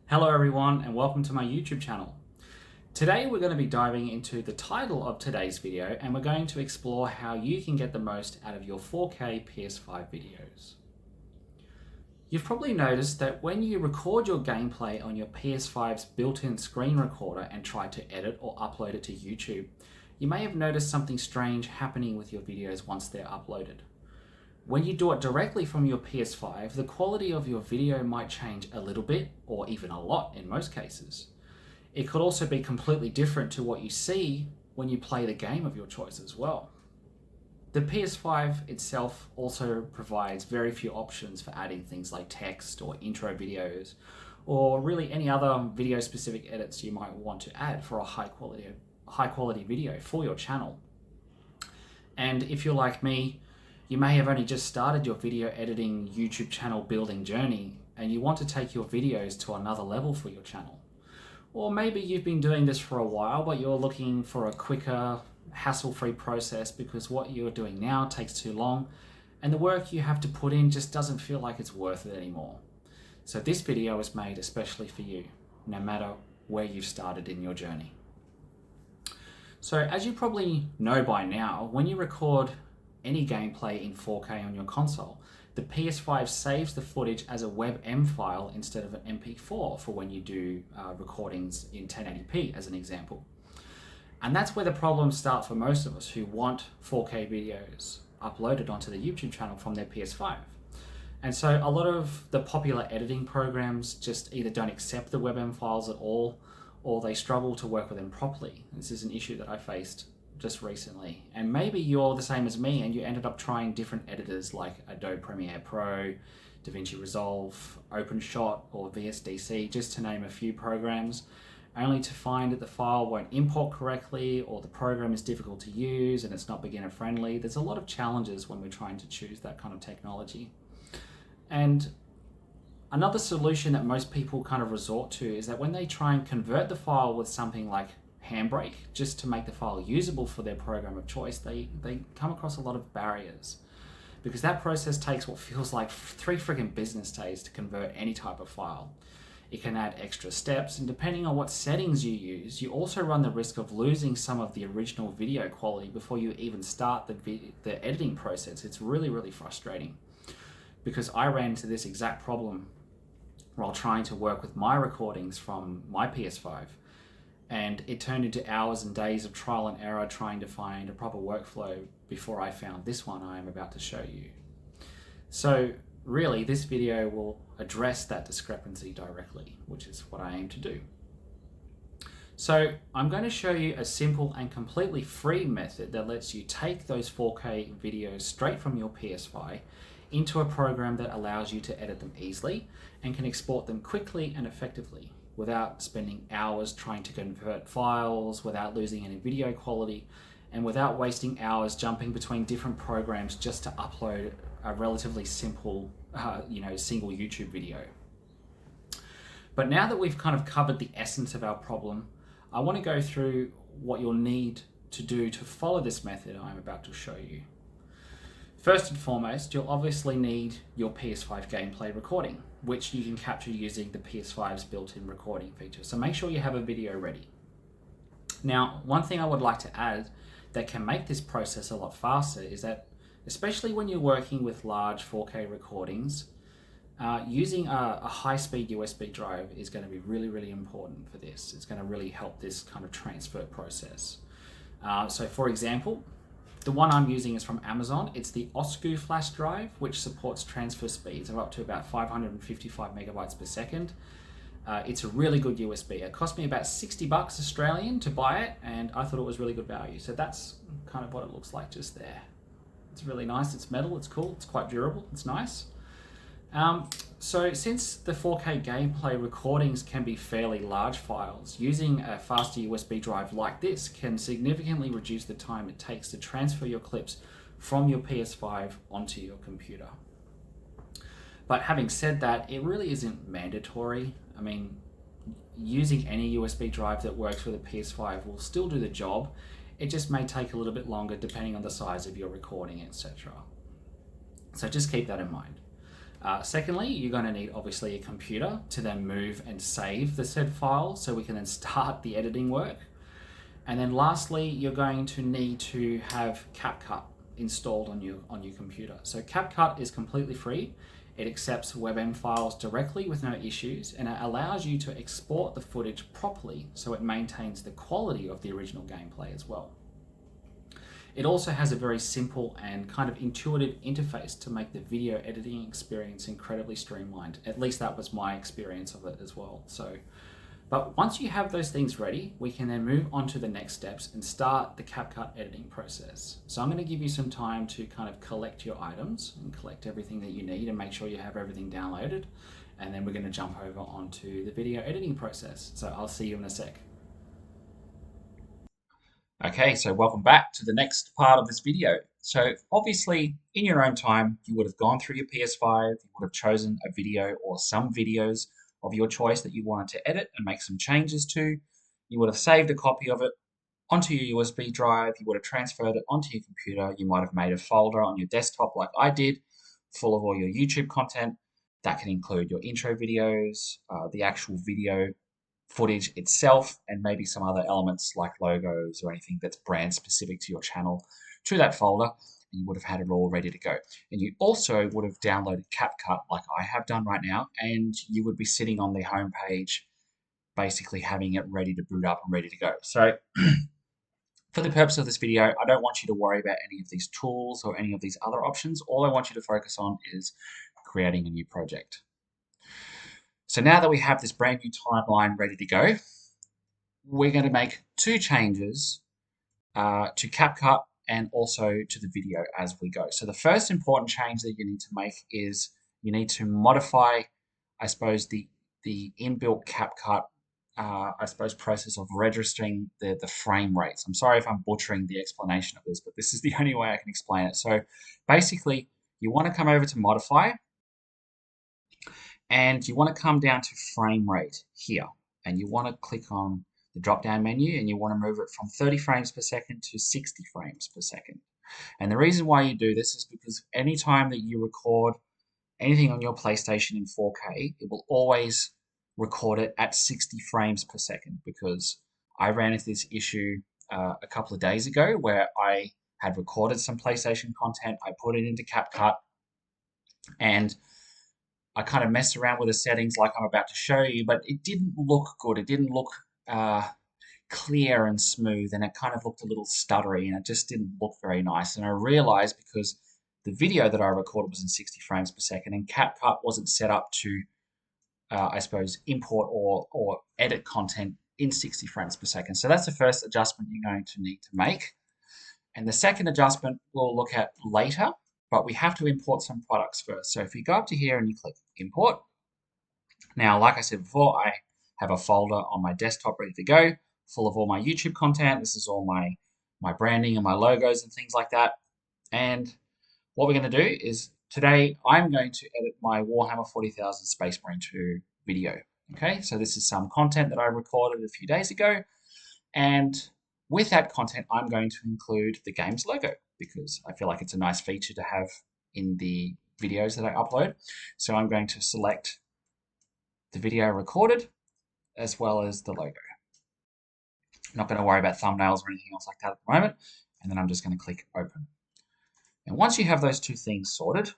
Hello everyone and welcome to my YouTube channel. Today we're going to be diving into the title of today's video and we're going to explore how you can get the most out of your 4K PS5 videos. You've probably noticed that when you record your gameplay on your PS5's built-in screen recorder and try to edit or upload it to YouTube, you may have noticed something strange happening with your videos once they're uploaded. When you do it directly from your PS5, the quality of your video might change a little bit, or even a lot in most cases. It could also be completely different to what you see when you play the game of your choice as well. The PS5 itself also provides very few options for adding things like text or intro videos, or really any other video specific edits you might want to add for a high quality video for your channel. And if you're like me, you may have only just started your video editing YouTube channel building journey and you want to take your videos to another level for your channel. Or maybe you've been doing this for a while, but you're looking for a quicker, hassle-free process because what you're doing now takes too long and the work you have to put in just doesn't feel like it's worth it anymore. So this video is made especially for you, no matter where you've started in your journey. So as you probably know by now, when you record any gameplay in 4K on your console, the PS5 saves the footage as a WEBM file instead of an MP4 for when you do recordings in 1080p as an example. And that's where the problems start for most of us who want 4K videos uploaded onto the YouTube channel from their PS5. And so a lot of the popular editing programs just either don't accept the WebM files at all, or they struggle to work with them properly. This is an issue that I faced just recently. And maybe you're the same as me and you ended up trying different editors like Adobe Premiere Pro, DaVinci Resolve, OpenShot, or VSDC, just to name a few programs, only to find that the file won't import correctly, or the program is difficult to use and it's not beginner friendly. There's a lot of challenges when we're trying to choose that kind of technology. And another solution that most people kind of resort to is that when they try and convert the file with something like HandBrake, just to make the file usable for their program of choice, they come across a lot of barriers because that process takes what feels like 3 freaking business days to convert any type of file. It can add extra steps, and depending on what settings you use, you also run the risk of losing some of the original video quality before you even start the editing process. It's really, really frustrating because I ran into this exact problem while trying to work with my recordings from my PS5. And it turned into hours and days of trial and error trying to find a proper workflow before I found this one I am about to show you. So really, this video will address that discrepancy directly, which is what I aim to do. So I'm going to show you a simple and completely free method that lets you take those 4K videos straight from your PS5 into a program that allows you to edit them easily and can export them quickly and effectively, without spending hours trying to convert files, without losing any video quality, and without wasting hours jumping between different programs just to upload a relatively simple, single YouTube video. But now that we've kind of covered the essence of our problem, I want to go through what you'll need to do to follow this method I'm about to show you. First and foremost, you'll obviously need your PS5 gameplay recording, which you can capture using the PS5's built-in recording feature. So make sure you have a video ready. Now, one thing I would like to add that can make this process a lot faster is that, especially when you're working with large 4K recordings, using a high-speed USB drive is going to be really, really important for this. It's going to really help this kind of transfer process. So for example, the one I'm using is from Amazon. It's the OSCU flash drive, which supports transfer speeds of up to about 555 megabytes per second. It's a really good USB. It cost me about 60 bucks Australian to buy it, and I thought it was really good value. So that's kind of what it looks like just there. It's really nice. It's metal. It's cool. It's quite durable. It's nice. So since the 4K gameplay recordings can be fairly large files, using a faster USB drive like this can significantly reduce the time it takes to transfer your clips from your PS5 onto your computer. But having said that, it really isn't mandatory. I mean, using any USB drive that works with a PS5 will still do the job. It just may take a little bit longer depending on the size of your recording, etc. So just keep that in mind. Secondly, you're going to need obviously a computer to then move and save the said file so we can then start the editing work. And then lastly, you're going to need to have CapCut installed on your computer. So CapCut is completely free. It accepts WebM files directly with no issues, and it allows you to export the footage properly so it maintains the quality of the original gameplay as well. It also has a very simple and kind of intuitive interface to make the video editing experience incredibly streamlined. At least that was my experience of it as well. But once you have those things ready, we can then move on to the next steps and start the CapCut editing process. So I'm going to give you some time to kind of collect your items and collect everything that you need and make sure you have everything downloaded. And then we're going to jump over onto the video editing process. So I'll see you in a sec. Okay, so welcome back to the next part of this video. So obviously, in your own time, you would have gone through your PS5, you would have chosen a video or some videos of your choice that you wanted to edit and make some changes to. You would have saved a copy of it onto your USB drive, you would have transferred it onto your computer, you might have made a folder on your desktop like I did, full of all your YouTube content. That can include your intro videos, the actual video footage itself, and maybe some other elements like logos or anything that's brand specific to your channel to that folder. And you would have had it all ready to go. And you also would have downloaded CapCut like I have done right now, and you would be sitting on the home page basically having it ready to boot up and ready to go. So for the purpose of this video, I don't want you to worry about any of these tools or any of these other options. All I want you to focus on is creating a new project. So now that we have this brand new timeline ready to go, we're going to make two changes to CapCut and also to the video as we go. So the first important change that you need to make is you need to modify, I suppose, the inbuilt CapCut, process of registering the frame rates. I'm sorry if I'm butchering the explanation of this, but this is the only way I can explain it. So basically, you want to come over to Modify, and you want to come down to frame rate here, and you want to click on the drop down menu, and you want to move it from 30 frames per second to 60 frames per second. And the reason why you do this is because anytime that you record anything on your PlayStation in 4K, it will always record it at 60 frames per second, because I ran into this issue a couple of days ago where I had recorded some PlayStation content, I put it into CapCut, and I kind of messed around with the settings like I'm about to show you, but it didn't look good. It didn't look clear and smooth, and it kind of looked a little stuttery, and it just didn't look very nice. And I realized because the video that I recorded was in 60 frames per second, and CapCut wasn't set up to, import or edit content in 60 frames per second. So that's the first adjustment you're going to need to make. And the second adjustment we'll look at later, but we have to import some products first. So if you go up to here and you click Import, now, like I said before, I have a folder on my desktop ready to go, full of all my YouTube content. This is all my branding and my logos and things like that. And what we're going to do is today I'm going to edit my Warhammer 40,000 Space Marine 2 video. Okay, so this is some content that I recorded a few days ago, and with that content, I'm going to include the game's logo because I feel like it's a nice feature to have in the videos that I upload. So I'm going to select the video recorded as well as the logo. I'm not going to worry about thumbnails or anything else like that at the moment. And then I'm just going to click Open. And once you have those two things sorted,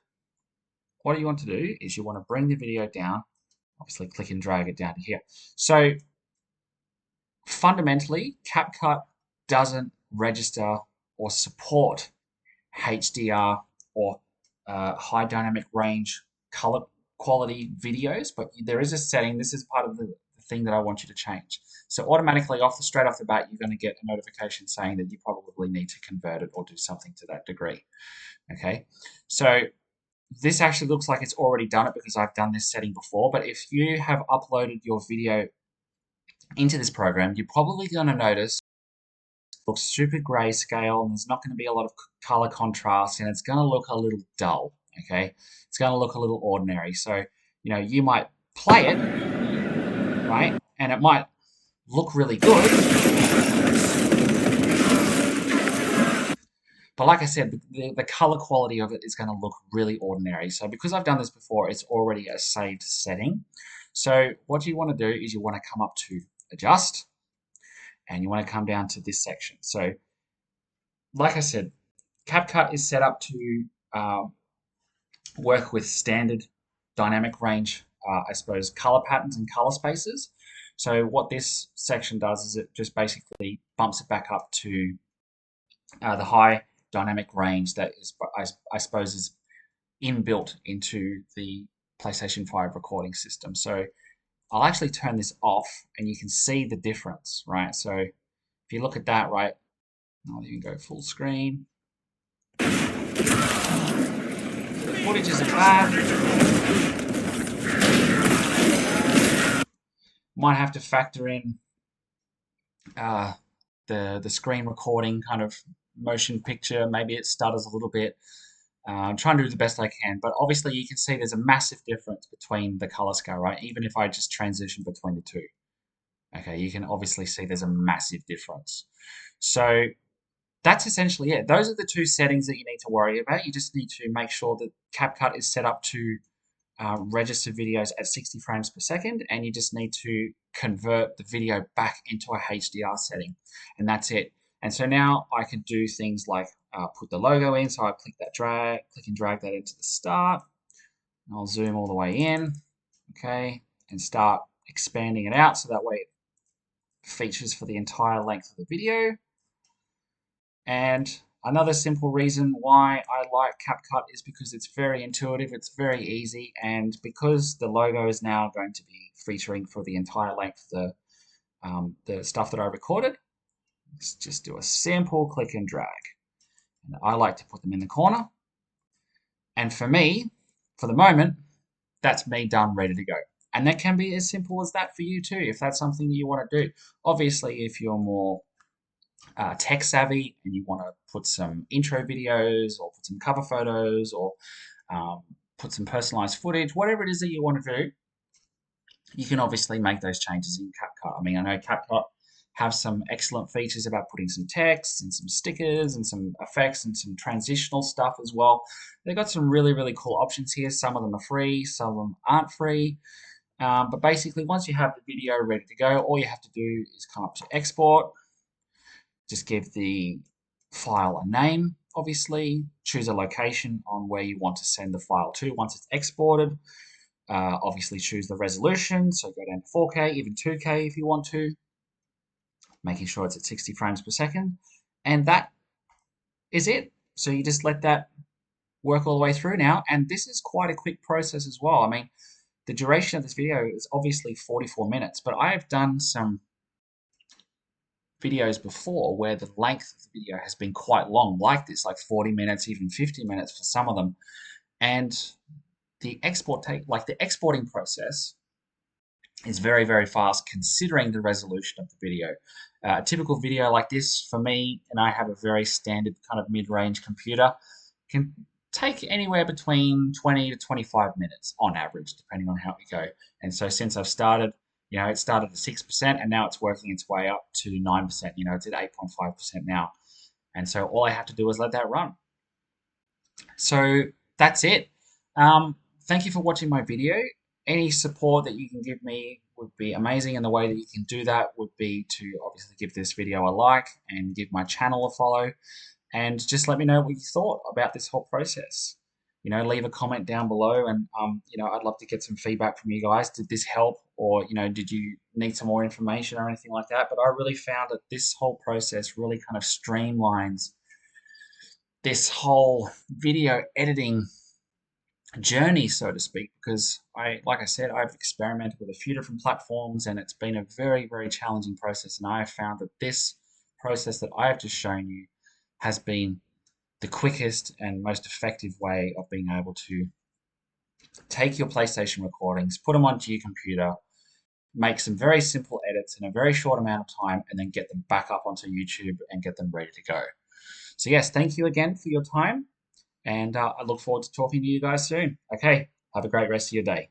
what you want to do is you want to bring the video down, obviously click and drag it down to here. So fundamentally, CapCut doesn't register or support HDR or high dynamic range color quality videos, but there is a setting. This is part of the thing that I want you to change. So automatically, straight off the bat, you're going to get a notification saying that you probably need to convert it or do something to that degree. Okay, so this actually looks like it's already done it because I've done this setting before, but if you have uploaded your video into this program, you're probably going to notice it looks super grayscale, and there's not going to be a lot of color contrast, and it's going to look a little dull. Okay, it's going to look a little ordinary. So, you might play it, right, and it might look really good, But like I said, the color quality of it is going to look really ordinary. So because I've done this before, it's already a saved setting. So what you want to do is you want to come up to Adjust, and you want to come down to this section. So like I said, CapCut is set up to uh, work with standard dynamic range, I suppose, color patterns and color spaces. So what this section does is it just basically bumps it back up to the high dynamic range that is, I suppose, is inbuilt into the PlayStation 5 recording system. So I'll actually turn this off and you can see the difference, right? So if you look at that, right, I'll even go full screen. The footage isn't bad. Might have to factor in uh, the screen recording kind of motion picture. Maybe it stutters a little bit. I'm trying to do the best I can, but obviously you can see there's a massive difference between the color scale, right? Even if I just transition between the two. Okay, you can obviously see there's a massive difference. So that's essentially it. Those are the two settings that you need to worry about. You just need to make sure that CapCut is set up to register videos at 60 frames per second, and you just need to convert the video back into a HDR setting, and that's it. And so now I can do things like put the logo in. So I click and drag that into the start. And I'll zoom all the way in, okay, and start expanding it out so that way it features for the entire length of the video. And another simple reason why I like CapCut is because it's very intuitive, it's very easy, and because the logo is now going to be featuring for the entire length of the stuff that I recorded, let's just do a simple click and drag. And I like to put them in the corner. And for me, for the moment, that's me done, ready to go. And that can be as simple as that for you too, if that's something that you want to do. Obviously, if you're more tech savvy and you want to put some intro videos or put some cover photos or put some personalized footage, whatever it is that you want to do, you can obviously make those changes in CapCut. I mean, I know CapCut have some excellent features about putting some text and some stickers and some effects and some transitional stuff as well. They've got some really, really cool options here. Some of them are free, some of them aren't free. But basically, once you have the video ready to go, all you have to do is come up to export, just give the file a name, obviously, choose a location on where you want to send the file to once it's exported. Obviously, choose the resolution, so go down to 4K, even 2K if you want to, making sure it's at 60 frames per second. And that is it. So you just let that work all the way through now. And this is quite a quick process as well. I mean, the duration of this video is obviously 44 minutes, but I've done some videos before where the length of the video has been quite long, like this, like 40 minutes, even 50 minutes for some of them. And the exporting process is very, very fast considering the resolution of the video. A typical video like this for me, and I have a very standard kind of mid-range computer, can take anywhere between 20 to 25 minutes on average, depending on how we go. And so since I've started, it started at 6% and now it's working its way up to 9%. It's at 8.5% now. And so all I have to do is let that run. So that's it. Thank you for watching my video. Any support that you can give me would be amazing, and the way that you can do that would be to obviously give this video a like and give my channel a follow, and just let me know what you thought about this whole process. Leave a comment down below, and I'd love to get some feedback from you guys. Did this help, or did you need some more information or anything like that? But I really found that this whole process really kind of streamlines this whole video editing journey, so to speak, because like I said, I've experimented with a few different platforms and it's been a very, very challenging process. And I have found that this process that I have just shown you has been the quickest and most effective way of being able to take your PlayStation recordings, put them onto your computer, make some very simple edits in a very short amount of time, and then get them back up onto YouTube and get them ready to go. So yes, thank you again for your time. And I look forward to talking to you guys soon. Okay, have a great rest of your day.